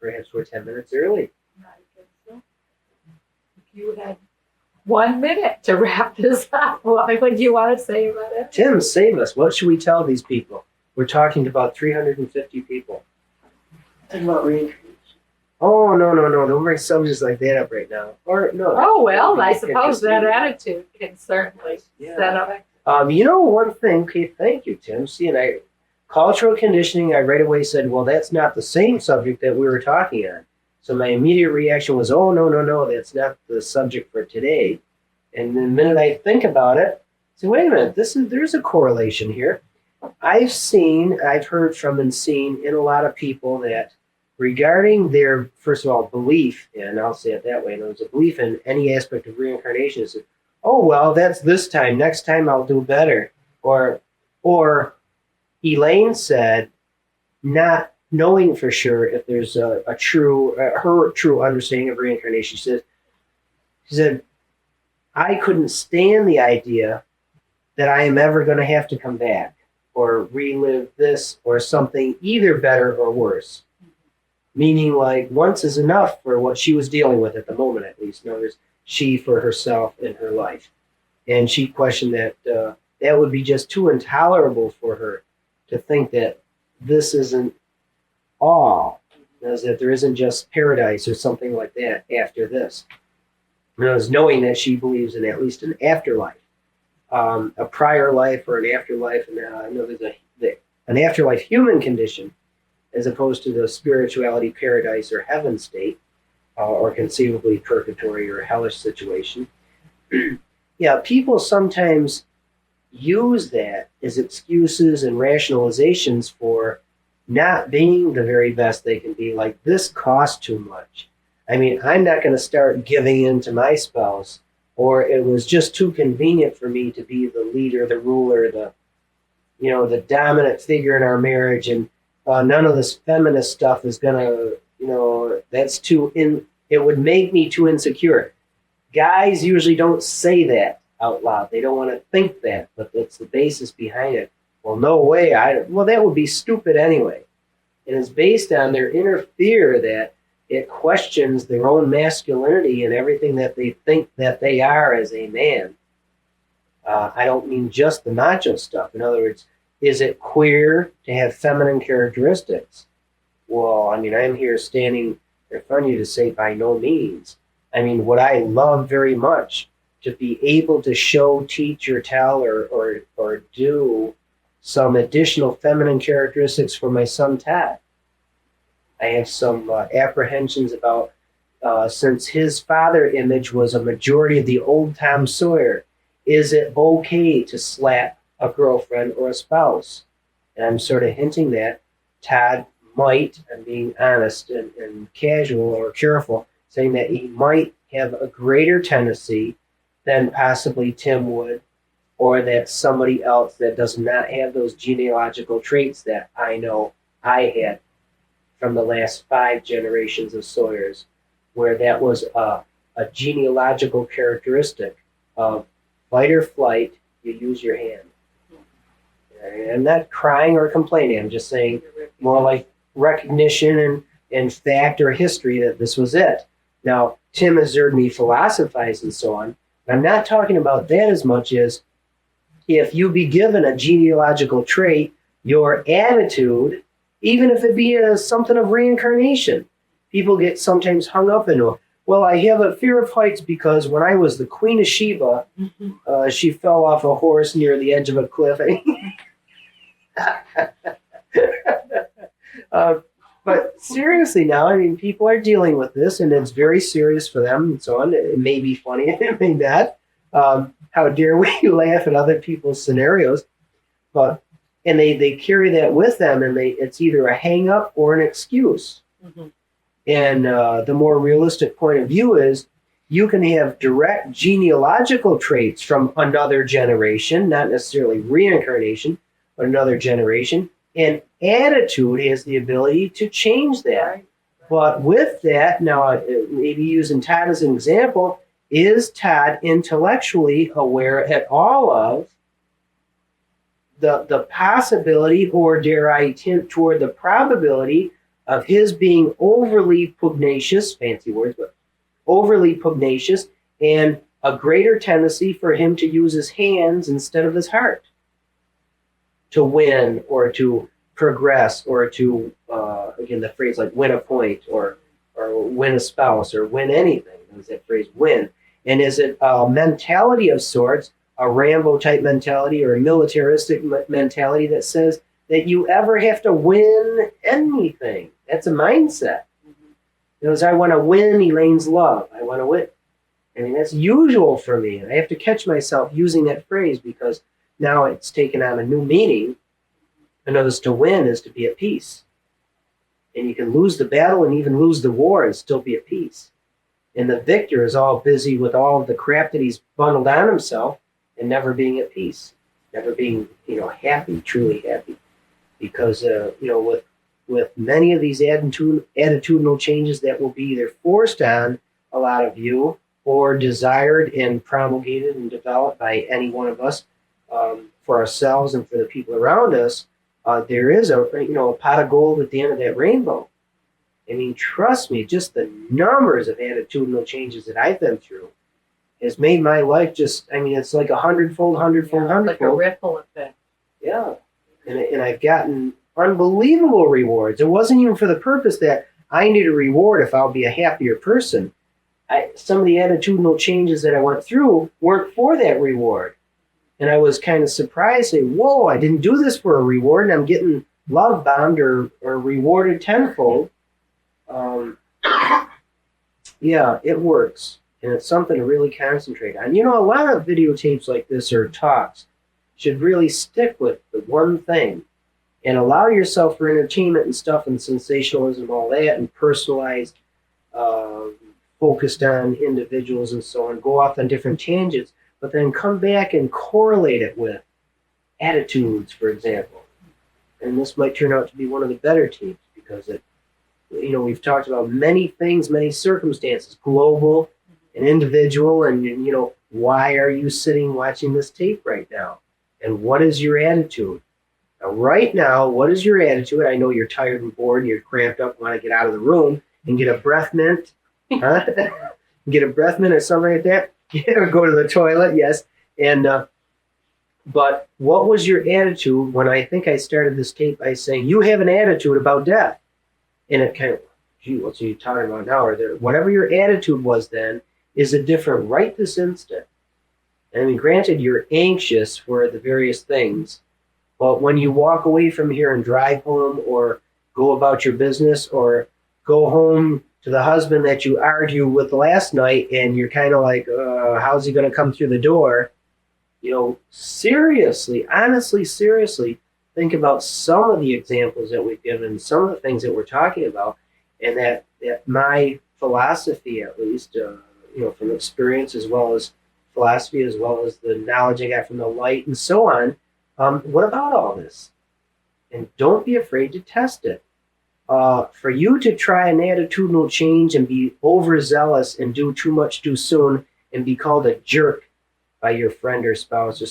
perhaps we're 10 minutes early. I guess so. If you had 1 minute to wrap this up, what would you want to say about it? Tim, save us. What should we tell these people? We're talking to about 350 people. Talk about reincarnation. Oh, no. Don't bring subjects like that up right now. Or, no. Oh, well, I suppose that attitude can certainly set up. One thing, okay, thank you, Tim. See, and cultural conditioning, I right away said, well, that's not the same subject that we were talking on. So my immediate reaction was, oh, no, that's not the subject for today. And the minute I think about it, I say, wait a minute, there's a correlation here. I've heard from and seen in a lot of people that regarding their, first of all, belief, and I'll say it that way, there's a belief in any aspect of reincarnation is, oh, well, that's this time. Next time I'll do better. Or Elaine said, not knowing for sure if there's her true understanding of reincarnation. She said, I couldn't stand the idea that I am ever going to have to come back or relive this or something either better or worse. Meaning like once is enough for what she was dealing with at the moment, at least. In other words, she for herself in her life. And she questioned that that would be just too intolerable for her to think that this isn't all, that there isn't just paradise or something like that after this. Knowing that she believes in at least an afterlife, a prior life or an afterlife, and I know there's an afterlife human condition as opposed to the spirituality paradise or heaven state, or conceivably purgatory or hellish situation. Yeah, people sometimes use that as excuses and rationalizations for not being the very best they can be. Like, this costs too much. I mean, I'm not going to start giving in to my spouse, or it was just too convenient for me to be the leader, the ruler, the dominant figure in our marriage, and none of this feminist stuff is going to, that's it would make me too insecure. Guys usually don't say that out loud. They don't want to think that, but that's the basis behind it. Well, no way. That would be stupid anyway. And it's based on their inner fear that it questions their own masculinity and everything that they think that they are as a man. I don't mean just the macho stuff. In other words, is it queer to have feminine characteristics? Well, I mean, I'm here standing in front of you to say by no means. I mean, would I love very much to be able to show, teach, or tell, or do some additional feminine characteristics for my son, Todd. I have some apprehensions about, since his father image was a majority of the old Tom Sawyer, is it okay to slap a girlfriend or a spouse? And I'm sort of hinting that Todd might, I'm being honest and casual or careful, saying that he might have a greater tendency than possibly Tim would, or that somebody else that does not have those genealogical traits that I know I had from the last 5 generations of Sawyers, where that was a genealogical characteristic of fight or flight, you use your hand. I'm not crying or complaining. I'm just saying more like recognition and fact or history that this was it. Now, Tim has heard me philosophize and so on. I'm not talking about that as much as if you be given a genealogical trait, your attitude, even if it be something of reincarnation, people get sometimes hung up in, well, I have a fear of heights because when I was the Queen of Sheba, she fell off a horse near the edge of a cliff. But seriously now, I mean, people are dealing with this, and it's very serious for them and so on. It may be funny, it may not. How dare we laugh at other people's scenarios? And they carry that with them, and it's either a hang-up or an excuse. Mm-hmm. And the more realistic point of view is you can have direct genealogical traits from another generation, not necessarily reincarnation, but another generation. And attitude has the ability to change that. Right. But with that, now maybe using Todd as an example, is Todd intellectually aware at all of the possibility, or dare I tend toward the probability of his being overly pugnacious, fancy words, but overly pugnacious, and a greater tendency for him to use his hands instead of his heart to win or to progress or to, again, the phrase like win a point or win a spouse or win anything. There's that phrase win. And is it a mentality of sorts, a Rambo type mentality or a militaristic mentality that says that you ever have to win anything? That's a mindset. You know, I want to win Elaine's love. I want to win. I mean, that's usual for me. And I have to catch myself using that phrase because now it's taken on a new meaning. I notice to win is to be at peace. And you can lose the battle and even lose the war and still be at peace. And the victor is all busy with all of the crap that he's bundled on himself and never being at peace, never being, happy, truly happy. Because, with many of these attitudinal changes that will be either forced on a lot of you or desired and promulgated and developed by any one of us for ourselves and for the people around us, there is a pot of gold at the end of that rainbow. I mean, trust me, just the numbers of attitudinal changes that I've been through has made my life it's like a hundredfold, Like a ripple effect. Yeah. And I've gotten unbelievable rewards. It wasn't even for the purpose that I need a reward if I'll be a happier person. Some of the attitudinal changes that I went through weren't for that reward. And I was kind of surprised, saying, whoa, I didn't do this for a reward, and I'm getting love bombed or rewarded tenfold. Yeah, it works. And it's something to really concentrate on. A lot of videotapes like this or talks should really stick with the one thing and allow yourself for entertainment and stuff and sensationalism and all that and personalized, focused on individuals and so on, go off on different tangents, but then come back and correlate it with attitudes, for example. And this might turn out to be one of the better tapes because we've talked about many things, many circumstances, global and individual, and why are you sitting watching this tape right now? And what is your attitude? Now, right now, what is your attitude? I know you're tired and bored and you're cramped up and want to get out of the room and get a breath mint. Huh? Get a breath mint or something like that. Or go to the toilet, yes. And but what was your attitude when I think I started this tape by saying, you have an attitude about death? And it kind of, gee, what's he talking about now? Or whatever your attitude was then, is it different right this instant? I mean, granted, you're anxious for the various things, but when you walk away from here and drive home or go about your business or go home to the husband that you argued with last night and you're kind of like, how's he going to come through the door? Seriously, honestly, seriously, think about some of the examples that we've given, some of the things that we're talking about, and that my philosophy, at least, from experience as well as philosophy, as well as the knowledge I got from the light and so on. What about all this? And don't be afraid to test it. For you to try an attitudinal change and be overzealous and do too much too soon and be called a jerk by your friend or spouse or